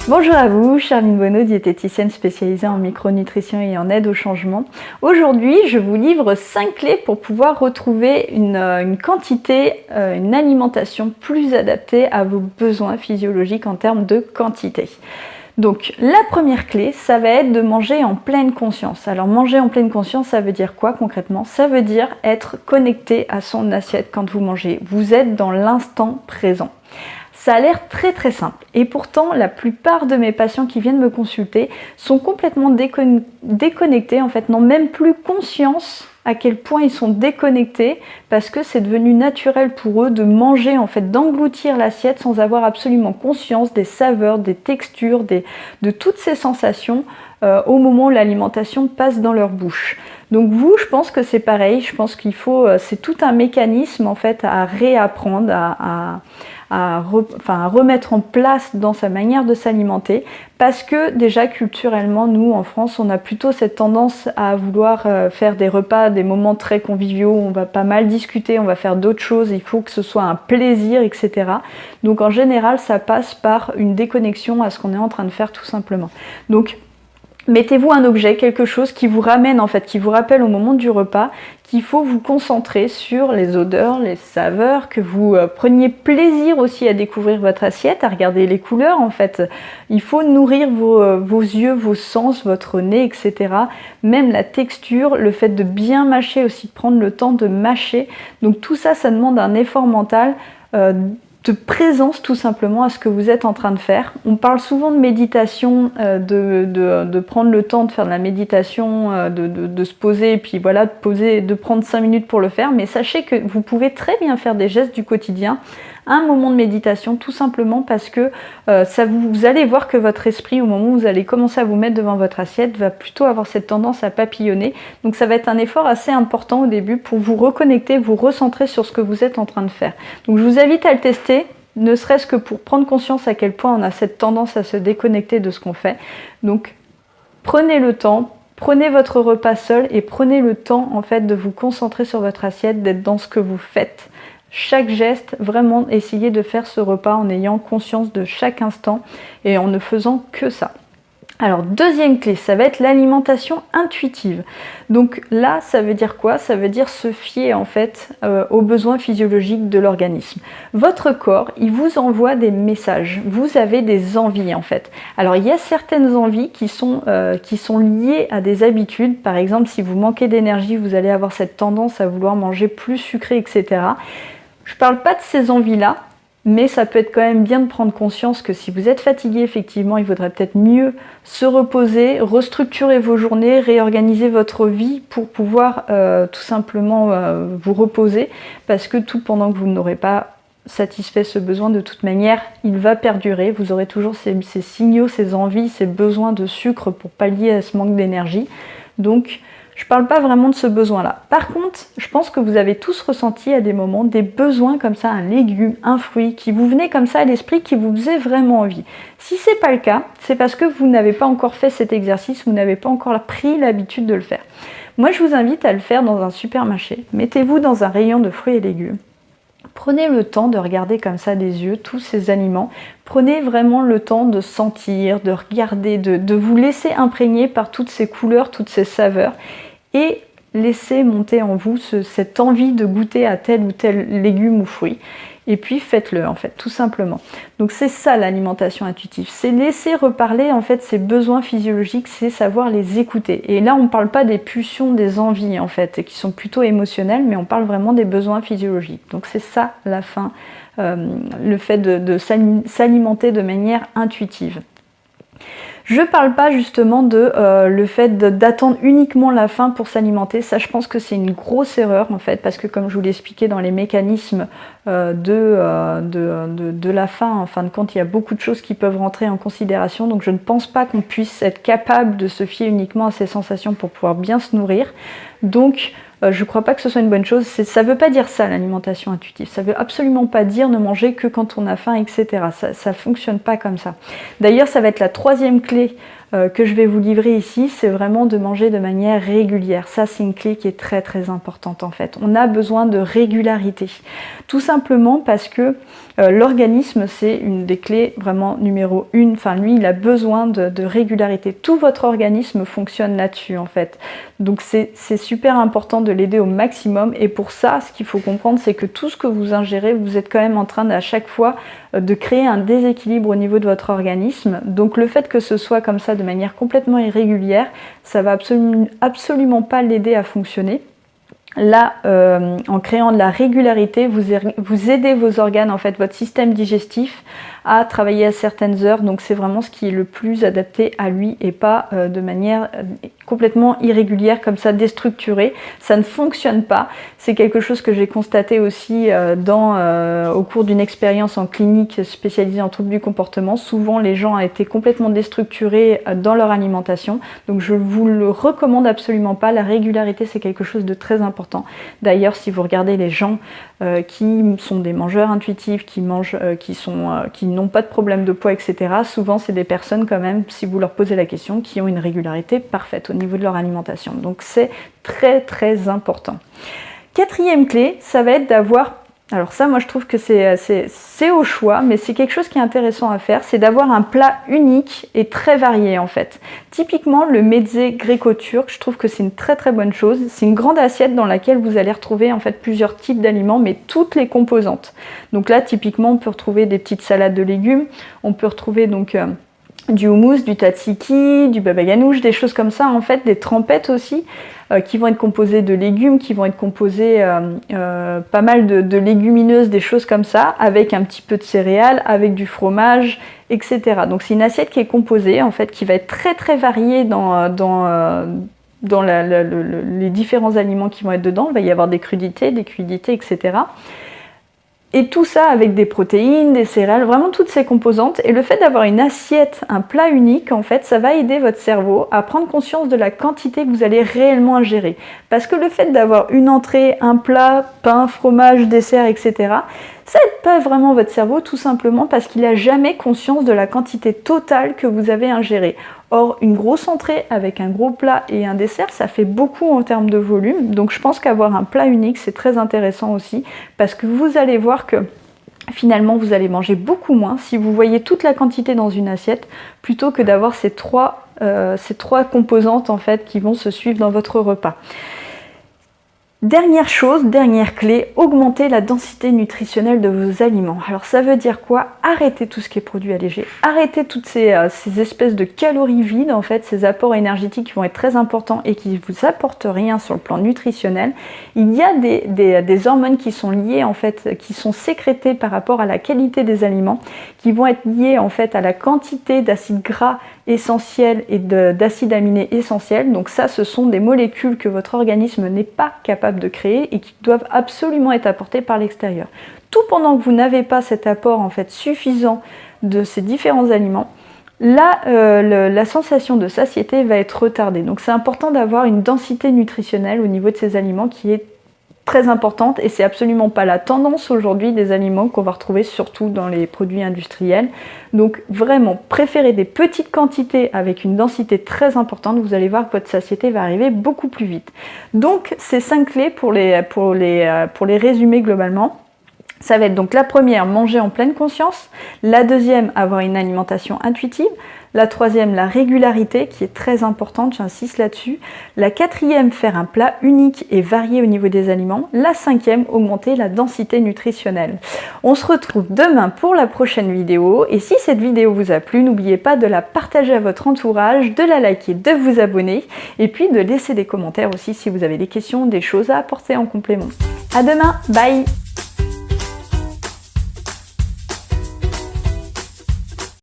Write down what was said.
Bonjour à vous, Charline Bonneau, diététicienne spécialisée en micronutrition et en aide au changement. Aujourd'hui, je vous livre 5 clés pour pouvoir retrouver une quantité, une alimentation plus adaptée à vos besoins physiologiques en termes de quantité. Donc la première clé, ça va être de manger en pleine conscience. Alors manger en pleine conscience, ça veut dire quoi concrètement? Ça veut dire être connecté à son assiette quand vous mangez. Vous êtes dans l'instant présent. Ça a l'air très très simple et pourtant la plupart de mes patients qui viennent me consulter sont complètement déconnectés, en fait n'ont même plus conscience à quel point ils sont déconnectés parce que c'est devenu naturel pour eux de manger, en fait d'engloutir l'assiette sans avoir absolument conscience des saveurs, des textures, de toutes ces sensations au moment où l'alimentation passe dans leur bouche. Donc vous, je pense que c'est pareil, je pense qu'il faut, c'est tout un mécanisme en fait à réapprendre, à remettre en place dans sa manière de s'alimenter parce que déjà culturellement, nous en France, on a plutôt cette tendance à vouloir faire des repas, des moments très conviviaux, on va pas mal discuter, on va faire d'autres choses, il faut que ce soit un plaisir, etc. Donc en général, ça passe par une déconnexion à ce qu'on est en train de faire tout simplement. Donc mettez-vous un objet, quelque chose qui vous ramène en fait, qui vous rappelle au moment du repas qu'il faut vous concentrer sur les odeurs, les saveurs, que vous preniez plaisir aussi à découvrir votre assiette, à regarder les couleurs en fait. Il faut nourrir vos yeux, vos sens, votre nez, etc. Même la texture, le fait de bien mâcher aussi, de prendre le temps de mâcher. Donc tout ça, ça demande un effort mental. De présence tout simplement à ce que vous êtes en train de faire. On parle souvent de méditation, de prendre le temps de faire de la méditation, de se poser et puis voilà, de prendre 5 minutes pour le faire, mais sachez que vous pouvez très bien faire des gestes du quotidien, un moment de méditation tout simplement parce que vous allez voir que votre esprit au moment où vous allez commencer à vous mettre devant votre assiette va plutôt avoir cette tendance à papillonner, donc ça va être un effort assez important au début pour vous reconnecter, vous recentrer sur ce que vous êtes en train de faire. Donc je vous invite à le tester, ne serait-ce que pour prendre conscience à quel point on a cette tendance à se déconnecter de ce qu'on fait. Donc prenez le temps, prenez votre repas seul et prenez le temps en fait de vous concentrer sur votre assiette, d'être dans ce que vous faites. Chaque geste, vraiment essayez de faire ce repas en ayant conscience de chaque instant et en ne faisant que ça. Alors deuxième clé, ça va être l'alimentation intuitive. Donc là, ça veut dire quoi? Ça veut dire se fier en fait aux besoins physiologiques de l'organisme. Votre corps, il vous envoie des messages. Vous avez des envies en fait. Alors il y a certaines envies qui sont liées à des habitudes. Par exemple, si vous manquez d'énergie, vous allez avoir cette tendance à vouloir manger plus sucré, etc. Je ne parle pas de ces envies-là, mais ça peut être quand même bien de prendre conscience que si vous êtes fatigué, effectivement, il vaudrait peut-être mieux se reposer, restructurer vos journées, réorganiser votre vie pour pouvoir tout simplement vous reposer, parce que tout pendant que vous n'aurez pas satisfait ce besoin, de toute manière, il va perdurer. Vous aurez toujours ces signaux, ces envies, ces besoins de sucre pour pallier à ce manque d'énergie. Donc, je ne parle pas vraiment de ce besoin-là. Par contre, je pense que vous avez tous ressenti à des moments des besoins comme ça, un légume, un fruit, qui vous venait comme ça à l'esprit, qui vous faisait vraiment envie. Si ce n'est pas le cas, c'est parce que vous n'avez pas encore fait cet exercice, vous n'avez pas encore pris l'habitude de le faire. Moi, je vous invite à le faire dans un supermarché. Mettez-vous dans un rayon de fruits et légumes. Prenez le temps de regarder comme ça des yeux tous ces aliments. Prenez vraiment le temps de sentir, de regarder, de vous laisser imprégner par toutes ces couleurs, toutes ces saveurs et laissez monter en vous cette envie de goûter à tel ou tel légume ou fruit. Et puis faites-le en fait, tout simplement. Donc c'est ça l'alimentation intuitive, c'est laisser reparler en fait ces besoins physiologiques, c'est savoir les écouter. Et là on ne parle pas des pulsions, des envies en fait, qui sont plutôt émotionnelles, mais on parle vraiment des besoins physiologiques. Donc c'est ça la fin, le fait de s'alimenter de manière intuitive. Je ne parle pas justement de le fait d'attendre uniquement la faim pour s'alimenter. Ça, je pense que c'est une grosse erreur en fait, parce que comme je vous l'ai expliqué dans les mécanismes de la faim, en fin de compte, il y a beaucoup de choses qui peuvent rentrer en considération. Donc je ne pense pas qu'on puisse être capable de se fier uniquement à ces sensations pour pouvoir bien se nourrir. Donc je ne crois pas que ce soit une bonne chose. Ça ne veut pas dire ça, l'alimentation intuitive. Ça ne veut absolument pas dire ne manger que quand on a faim, etc. Ça ne fonctionne pas comme ça. D'ailleurs, ça va être la troisième clé que je vais vous livrer ici, c'est vraiment de manger de manière régulière. Ça, c'est une clé qui est très très importante en fait. On a besoin de régularité. Tout simplement parce que l'organisme, c'est une des clés vraiment numéro 1. Enfin, lui, il a besoin de régularité. Tout votre organisme fonctionne là-dessus en fait. Donc c'est super important de l'aider au maximum. Et pour ça, ce qu'il faut comprendre, c'est que tout ce que vous ingérez, vous êtes quand même en train à chaque fois de créer un déséquilibre au niveau de votre organisme. Donc le fait que ce soit comme ça de manière complètement irrégulière, ça va absolument pas l'aider à fonctionner. Là, en créant de la régularité, vous aidez vos organes, en fait, votre système digestif à travailler à certaines heures. Donc c'est vraiment ce qui est le plus adapté à lui et pas de manière complètement irrégulière, comme ça, déstructurée. Ça ne fonctionne pas. C'est quelque chose que j'ai constaté aussi au cours d'une expérience en clinique spécialisée en troubles du comportement. Souvent, les gens ont été complètement déstructurés dans leur alimentation. Donc je vous le recommande absolument pas. La régularité, c'est quelque chose de très important. D'ailleurs, si vous regardez les gens qui sont des mangeurs intuitifs, qui n'ont pas de problème de poids, etc., souvent c'est des personnes quand même, si vous leur posez la question, qui ont une régularité parfaite au niveau de leur alimentation. Donc c'est très très important. Quatrième clé, ça va être d'avoir... Alors ça, moi je trouve que c'est au choix, mais c'est quelque chose qui est intéressant à faire, c'est d'avoir un plat unique et très varié en fait. Typiquement le mezze gréco-turc, je trouve que c'est une très très bonne chose. C'est une grande assiette dans laquelle vous allez retrouver en fait plusieurs types d'aliments, mais toutes les composantes. Donc là, typiquement, on peut retrouver des petites salades de légumes, on peut retrouver donc... du houmous, du tzatziki, du baba ganoush, des choses comme ça, en fait, des trempettes aussi, qui vont être composées de légumes, qui vont être composées pas mal de légumineuses, des choses comme ça, avec un petit peu de céréales, avec du fromage, etc. Donc c'est une assiette qui est composée, en fait, qui va être très très variée dans les différents aliments qui vont être dedans. Il va y avoir des crudités, etc. Et tout ça avec des protéines, des céréales, vraiment toutes ces composantes. Et le fait d'avoir une assiette, un plat unique, en fait, ça va aider votre cerveau à prendre conscience de la quantité que vous allez réellement ingérer. Parce que le fait d'avoir une entrée, un plat, pain, fromage, dessert, etc., ça n'aide pas vraiment votre cerveau, tout simplement parce qu'il n'a jamais conscience de la quantité totale que vous avez ingérée. Or, une grosse entrée avec un gros plat et un dessert, ça fait beaucoup en termes de volume. Donc je pense qu'avoir un plat unique, c'est très intéressant aussi, parce que vous allez voir que finalement, vous allez manger beaucoup moins si vous voyez toute la quantité dans une assiette, plutôt que d'avoir ces trois composantes en fait qui vont se suivre dans votre repas. Dernière chose, dernière clé, augmenter la densité nutritionnelle de vos aliments. Alors ça veut dire quoi? Arrêtez tout ce qui est produit allégé, arrêtez toutes ces espèces de calories vides, en fait, ces apports énergétiques qui vont être très importants et qui ne vous apportent rien sur le plan nutritionnel. Il y a des hormones qui sont liées, en fait, qui sont sécrétées par rapport à la qualité des aliments, qui vont être liées en fait à la quantité d'acides gras essentiels et d'acides aminés essentiels. Donc ça, ce sont des molécules que votre organisme n'est pas capable de créer et qui doivent absolument être apportées par l'extérieur. Tout pendant que vous n'avez pas cet apport en fait suffisant de ces différents aliments, là, la sensation de satiété va être retardée. Donc c'est important d'avoir une densité nutritionnelle au niveau de ces aliments qui est très importante, et c'est absolument pas la tendance aujourd'hui des aliments qu'on va retrouver surtout dans les produits industriels. Donc vraiment, préférez des petites quantités avec une densité très importante, vous allez voir que votre satiété va arriver beaucoup plus vite. Donc ces 5 clés pour les résumer globalement. Ça va être donc la première, manger en pleine conscience. La deuxième, avoir une alimentation intuitive. La troisième, la régularité, qui est très importante, j'insiste là-dessus. La quatrième, faire un plat unique et varié au niveau des aliments. La cinquième, augmenter la densité nutritionnelle. On se retrouve demain pour la prochaine vidéo. Et si cette vidéo vous a plu, n'oubliez pas de la partager à votre entourage, de la liker, de vous abonner. Et puis de laisser des commentaires aussi si vous avez des questions, des choses à apporter en complément. À demain, bye!